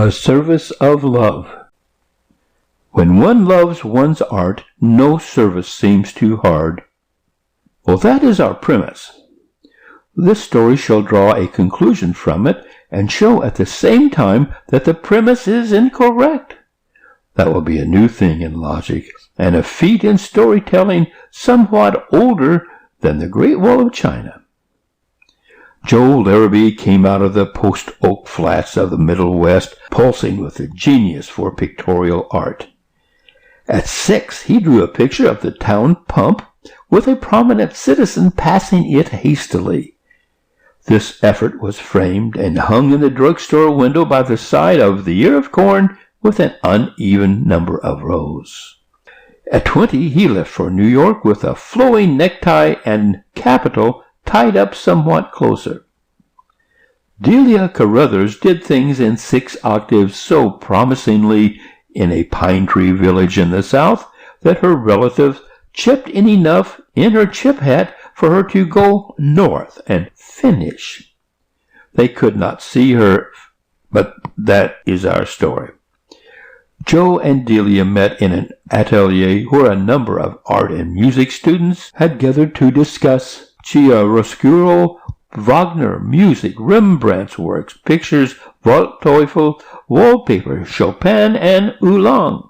A service of love. When one loves one's art, no service seems too hard. Well, that is our premise. This story shall draw a conclusion from it and show at the same time that the premise is incorrect. That will be a new thing in logic and a feat in storytelling somewhat older than the Great Wall of China. Joe Larrabee came out of the post-oak flats of the Middle West, pulsing with a genius for pictorial art. At 6, he drew a picture of the town pump with a prominent citizen passing it hastily. This effort was framed and hung in the drugstore window by the side of the ear of corn with an uneven number of rows. At 20, he left for New York with a flowing necktie and capital tied up somewhat closer. Delia Carruthers did things in 6 octaves so promisingly in a pine tree village in the South that her relatives chipped in enough in her chip hat for her to go north and finish. They could not see her, but that is our story. Joe and Delia met in an atelier where a number of art and music students had gathered to discuss chiaroscuro, Wagner, music, Rembrandt's works, pictures, Waldteufel, wallpaper, Chopin, and Oolong.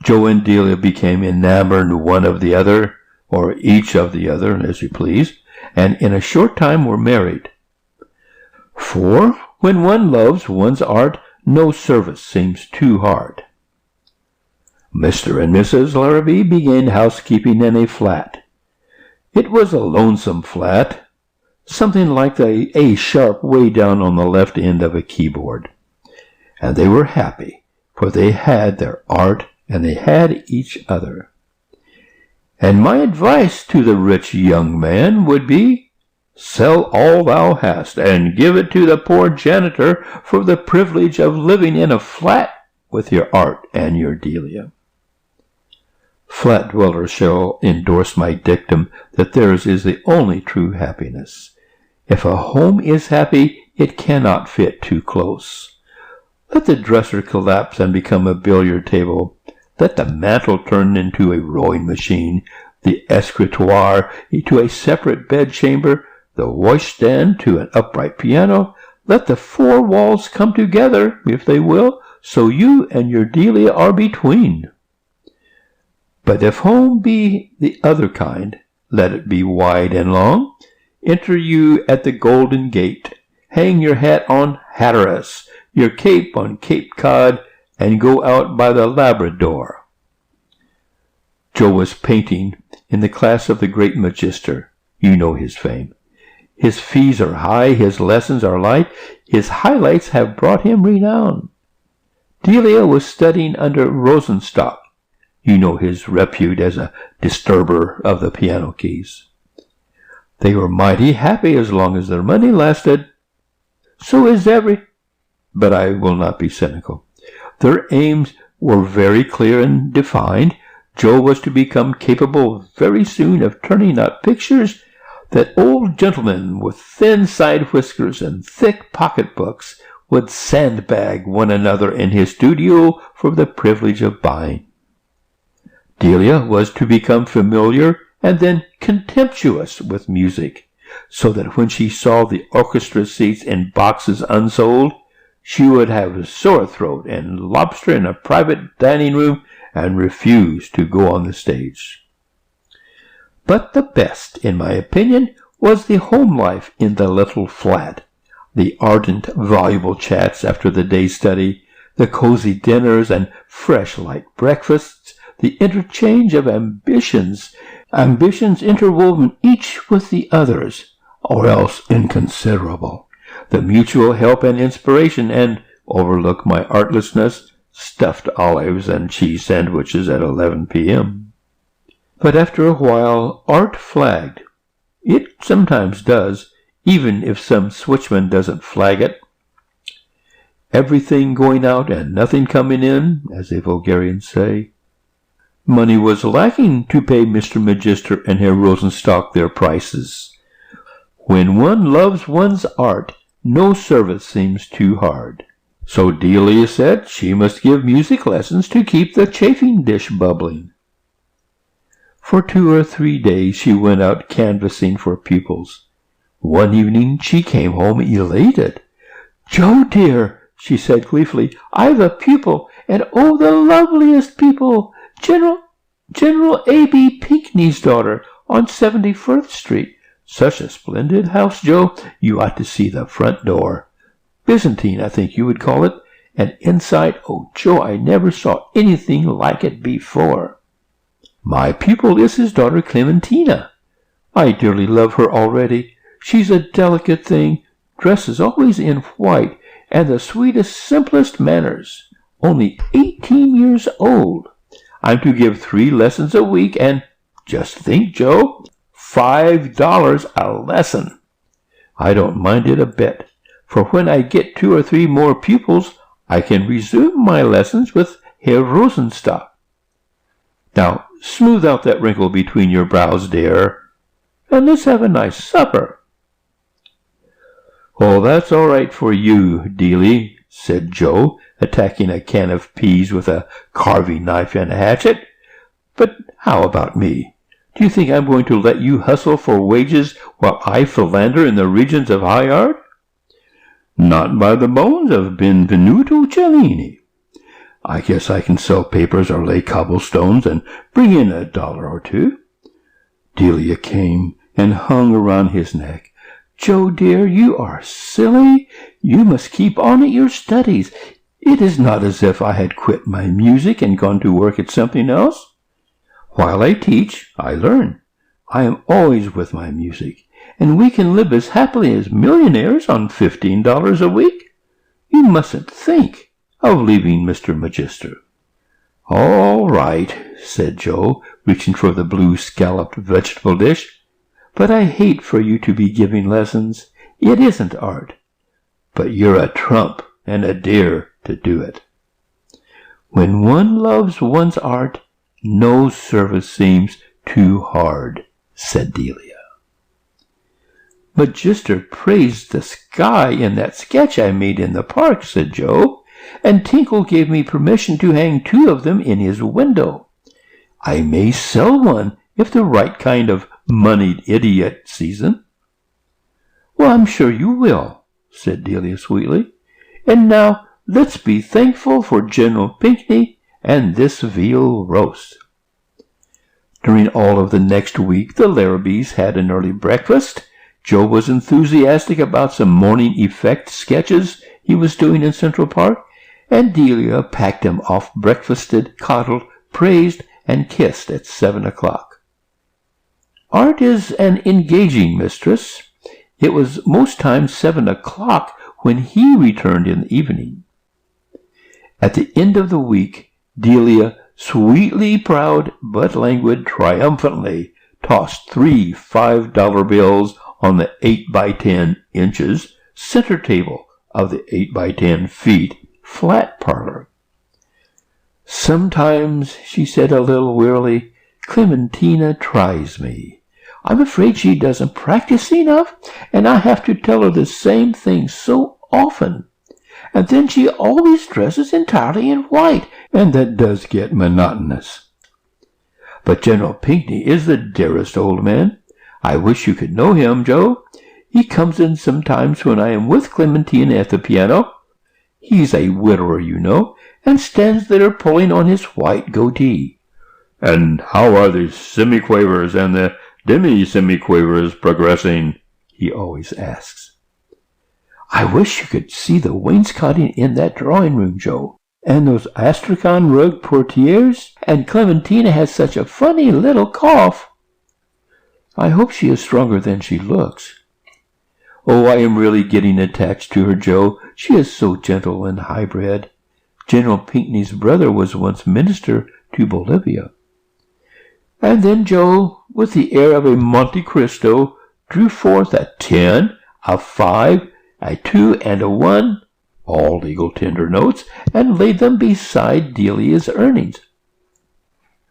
Joe and Delia became enamored one of the other, or each of the other, as you please, and in a short time were married. For when one loves one's art, no service seems too hard. Mr. and Mrs. Larrabee began housekeeping in a flat. It was a lonesome flat, something like the A sharp way down on the left end of a keyboard. And they were happy, for they had their art and they had each other. And my advice to the rich young man would be, sell all thou hast and give it to the poor janitor for the privilege of living in a flat with your art and your Delia. Flat dwellers shall endorse my dictum that theirs is the only true happiness. If a home is happy, it cannot fit too close. Let the dresser collapse and become a billiard table. Let the mantel turn into a rowing machine, the escritoire to a separate bedchamber, the washstand to an upright piano. Let the 4 walls come together, if they will, so you and your Delia are between. But if home be the other kind, let it be wide and long. Enter you at the Golden Gate, hang your hat on Hatteras, your cape on Cape Cod, and go out by the Labrador. Joe was painting in the class of the great Magister. You know his fame. His fees are high, his lessons are light, his highlights have brought him renown. Delia was studying under Rosenstock. You know his repute as a disturber of the piano keys. They were mighty happy as long as their money lasted. So is but I will not be cynical. Their aims were very clear and defined. Joe was to become capable very soon of turning out pictures that old gentlemen with thin side whiskers and thick pocketbooks would sandbag one another in his studio for the privilege of buying. Delia was to become familiar and then contemptuous with music, so that when she saw the orchestra seats in boxes unsold, she would have a sore throat and lobster in a private dining room and refuse to go on the stage. But the best, in my opinion, was the home life in the little flat, the ardent, voluble chats after the day's study, the cozy dinners and fresh light breakfasts, the interchange of ambitions interwoven each with the others, or else inconsiderable, the mutual help and inspiration, and, overlook my artlessness, stuffed olives and cheese sandwiches at 11 p.m. But after a while, art flagged. It sometimes does, even if some switchman doesn't flag it. Everything going out and nothing coming in, as the vulgarians say. Money was lacking to pay Mr. Magister and Herr Rosenstock their prices. When one loves one's art, no service seems too hard. So Delia said she must give music lessons to keep the chafing dish bubbling. For 2 or 3 days she went out canvassing for pupils. One evening she came home elated. "Joe, dear," she said gleefully, "I've a pupil, and oh, the loveliest pupil! General A.B. Pinckney's daughter on 71st Street. Such a splendid house, Joe. You ought to see the front door. Byzantine, I think you would call it. And inside, oh, Joe, I never saw anything like it before. My pupil is his daughter Clementina. I dearly love her already. She's a delicate thing, dresses always in white, and the sweetest, simplest manners. Only 18 years old. I'm to give 3 lessons a week, and just think, Joe, $5 a lesson. I don't mind it a bit, for when I get 2 or 3 more pupils, I can resume my lessons with Herr Rosenstock. Now, smooth out that wrinkle between your brows, dear, and let's have a nice supper." "Oh, that's all right for you, Delie," said Joe, attacking a can of peas with a carving knife and a hatchet. "But how about me? Do you think I'm going to let you hustle for wages while I philander in the regions of high art? Not by the bones of Benvenuto Cellini. I guess I can sell papers or lay cobblestones and bring in $1 or 2. Delia came and hung around his neck. "Joe, dear, you are silly. You must keep on at your studies. It is not as if I had quit my music and gone to work at something else. While I teach, I learn. I am always with my music, and we can live as happily as millionaires on $15 a week. You mustn't think of leaving Mr. Magister." "All right," said Joe, reaching for the blue scalloped vegetable dish. "But I hate for you to be giving lessons. It isn't art. But you're a trump and a dear to do it. When one loves one's art, no service seems too hard," said Delia. "Magister praised the sky in that sketch I made in the park," said Joe, "and Tinkle gave me permission to hang 2 of them in his window. I may sell one if the right kind of moneyed idiot sees them." "Well, I'm sure you will," said Delia sweetly. "And now let's be thankful for General Pinckney and this veal roast." During all of the next week, the Larrabees had an early breakfast. Joe was enthusiastic about some morning effect sketches he was doing in Central Park, and Delia packed him off breakfasted, coddled, praised, and kissed at 7 o'clock. Art is an engaging mistress. It was most times 7 o'clock when he returned in the evening. At the end of the week, Delia, sweetly proud but languid, triumphantly tossed 3 $5 bills on the 8x10 center table of the 8x10 flat parlor. "Sometimes," she said a little wearily, "Clementina tries me. I'm afraid she doesn't practice enough, and I have to tell her the same thing so often. And then she always dresses entirely in white, and that does get monotonous. But General Pinckney is the dearest old man. I wish you could know him, Joe. He comes in sometimes when I am with Clementina at the piano. He's a widower, you know, and stands there pulling on his white goatee." "And how are the semiquavers and the demi-semiquavers progressing?" he always asks. "I wish you could see the wainscoting in that drawing-room, Joe, and those astrakhan rug portieres, and Clementina has such a funny little cough. I hope she is stronger than she looks. Oh, I am really getting attached to her, Joe. She is so gentle and high-bred. General Pinckney's brother was once minister to Bolivia." And then Joe, with the air of a Monte Cristo, drew forth a 10, a 5, a 2, and a 1, all legal tender notes, and laid them beside Delia's earnings.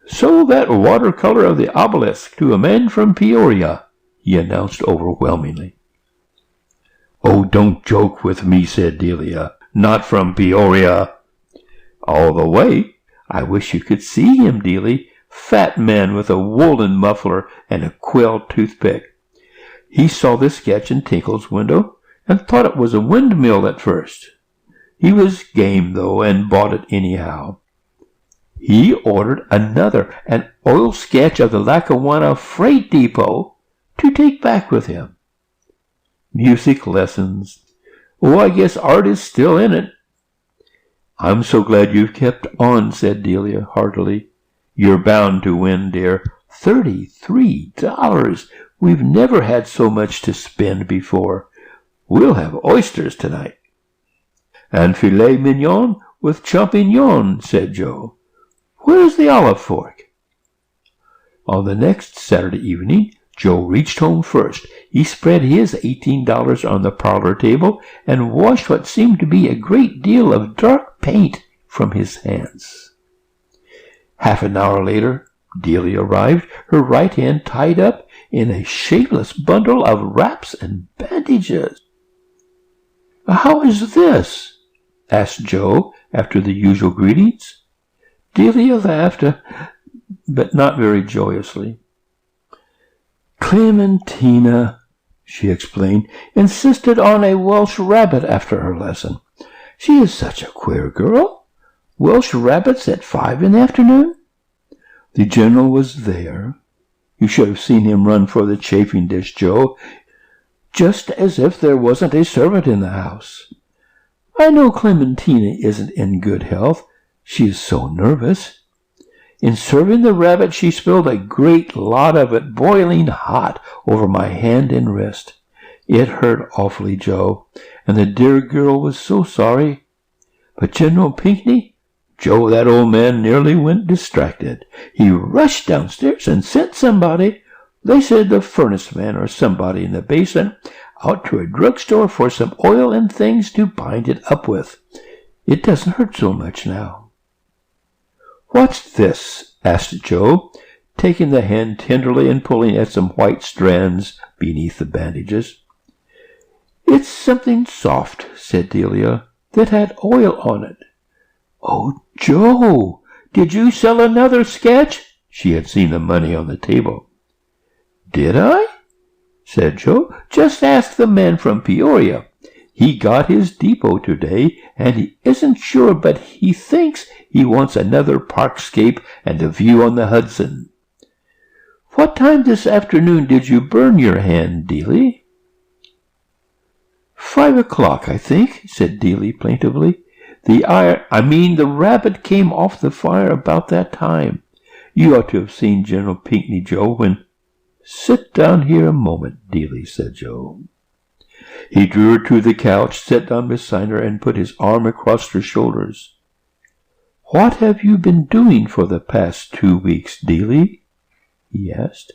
"So that watercolor of the obelisk to a man from Peoria," he announced overwhelmingly. "Oh, don't joke with me," said Delia. Not from Peoria." "All the way? I wish you could see him, Dealey. Fat man with a woolen muffler and a quill toothpick. He saw the sketch in Tinkle's window and thought it was a windmill at first. He was game, though, and bought it anyhow. He ordered another, an oil sketch of the Lackawanna Freight Depot, to take back with him. Music lessons. Oh, I guess art is still in it." "I'm so glad you've kept on," said Delia heartily. "You're bound to win, dear. $33. We've never had so much to spend before. We'll have oysters tonight." "And filet mignon with champignons," said Joe. "Where's the olive fork?" On the next Saturday evening, Joe reached home first. He spread his $18 on the parlor table and washed what seemed to be a great deal of dark paint from his hands. Half an hour later, Delia arrived, her right hand tied up in a shapeless bundle of wraps and bandages. "How is this?" asked Joe after the usual greetings. Delia laughed, but not very joyously. "Clementina," she explained, "insisted on a Welsh rabbit after her lesson. She is such a queer girl. Welsh rabbits at 5 in the afternoon?" The General was there. You should have seen him run for the chafing dish, Joe, just as if there wasn't a servant in the house. "I know Clementina isn't in good health. She is so nervous. In serving the rabbit, she spilled a great lot of it boiling hot over my hand and wrist. It hurt awfully, Joe, and the dear girl was so sorry. But General Pinckney, Joe, that old man nearly went distracted. He rushed downstairs and sent somebody, they said the furnace man or somebody in the basement, out to a drugstore for some oil and things to bind it up with. It doesn't hurt so much now." "What's this?" asked Joe, taking the hand tenderly and pulling at some white strands beneath the bandages. "It's something soft," said Delia, "that had oil on it." "Oh, Joe, did you sell another sketch?" She had seen the money on the table. "Did I?" said Joe. "Just ask the man from Peoria. He got his depot today, and he isn't sure, but he thinks he wants another parkscape and a view on the Hudson." "What time this afternoon did you burn your hand, Dealey?" 5 o'clock, I think," said Dealey plaintively. The rabbit came off the fire about that time. You ought to have seen General Pinckney, Joe, when—" "Sit down here a moment, Dealey," said Joe. He drew her to the couch, sat down beside her, and put his arm across her shoulders. "What have you been doing for the past 2 weeks, Dealey?" he asked.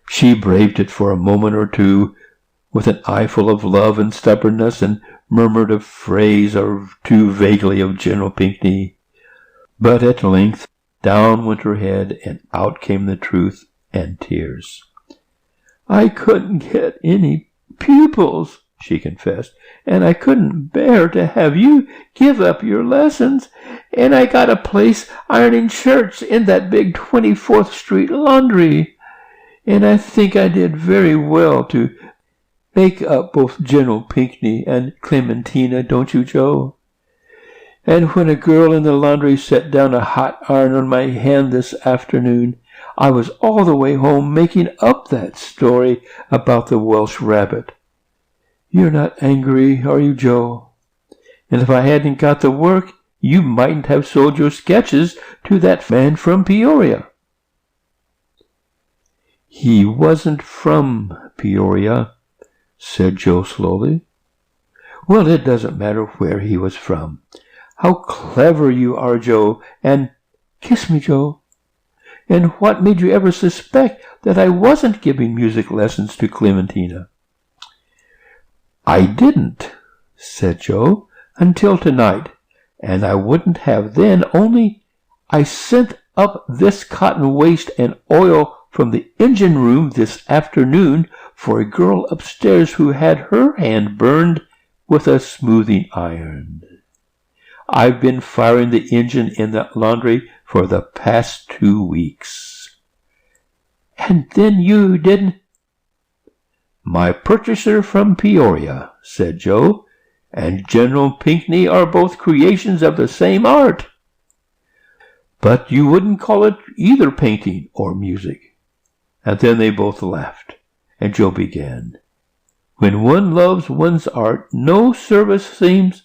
She braved it for a moment or two, with an eye full of love and stubbornness, and murmured a phrase or two vaguely of General Pinckney. But at length down went her head, and out came the truth and tears. "I couldn't get any pupils," she confessed, "and I couldn't bear to have you give up your lessons, and I got a place ironing shirts in that big 24th Street laundry, and I think I did very well to make up both General Pinckney and Clementina, don't you, Joe? And when a girl in the laundry set down a hot iron on my hand this afternoon, I was all the way home making up that story about the Welsh rabbit. You're not angry, are you, Joe? And if I hadn't got the work, you mightn't have sold your sketches to that man from Peoria." "He wasn't from Peoria," said Joe slowly. "Well, it doesn't matter where he was from. How clever you are, Joe, and kiss me, Joe. And what made you ever suspect that I wasn't giving music lessons to Clementina?" "I didn't," said Joe, "until tonight, and I wouldn't have then, only I sent up this cotton waste and oil from the engine room this afternoon for a girl upstairs who had her hand burned with a smoothing iron. I've been firing the engine in the laundry for the past 2 weeks. And then you didn't? My purchaser from Peoria, said Joe, and General Pinckney are both creations of the same art. But you wouldn't call it either painting or music. And then they both laughed, and Joe began. When one loves one's art, no service seems...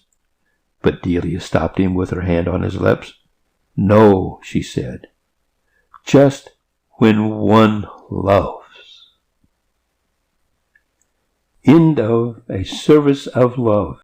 But Delia stopped him with her hand on his lips. No, she said, just when one loves. End of A Service of Love.